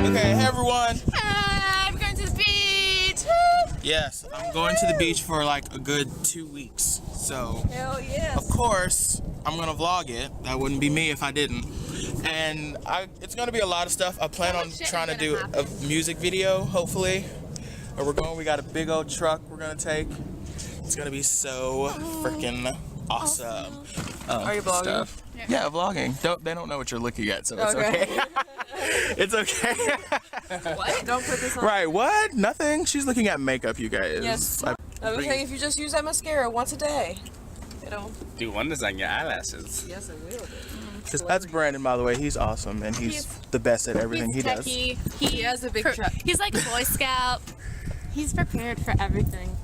Okay, hey everyone. I'm going to the beach. Yes, I'm going to the beach for like a good 2 weeks. So, Hell yes. of course, I'm gonna vlog it. That wouldn't be me if I didn't. And it's gonna be a lot of stuff. I plan on trying to do a music video, hopefully. Where we got a big old truck we're gonna take. It's gonna be so freaking awesome. Are you vlogging? Stuff. Yeah, vlogging. They don't know what you're looking at, so it's okay. It's okay. What? Don't put this on. Right, what? Nothing. She's looking at makeup, you guys. Yes. I was saying if you just use that mascara once a day, it'll do wonders on your eyelashes. Yes, it will. Because that's Brandon, by the way. He's awesome, and he's the best at everything he does. He has a big truck. He's like a Boy Scout. He's prepared for everything.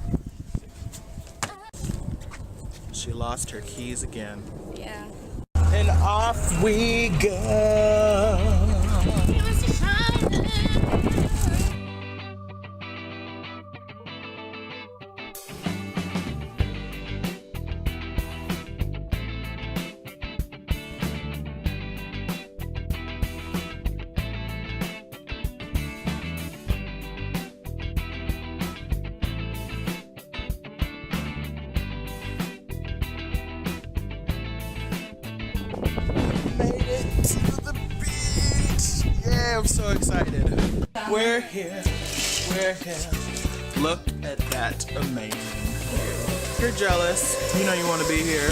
She lost her keys again. Yeah. And off we go. Made it to the beach. Yeah, I'm so excited. We're here. We're here. Look at that amazing view. You're jealous. You know you want to be here.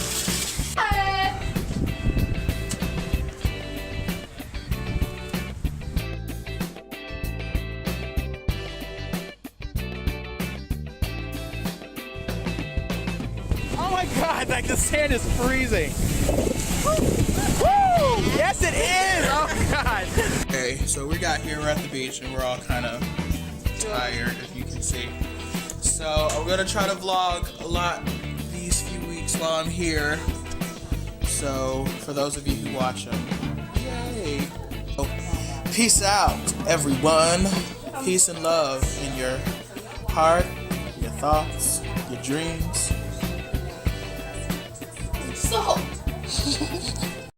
Oh my God, like the sand is freezing. Woo! Yes, it is! Oh God! Okay, so we got here, we're at the beach, and we're all kind of tired, if you can see. So I'm gonna try to vlog a lot these few weeks while I'm here. So for those of you who watch them, yay! So, peace out, everyone. Peace and love in your heart, your thoughts, your dreams. Salt.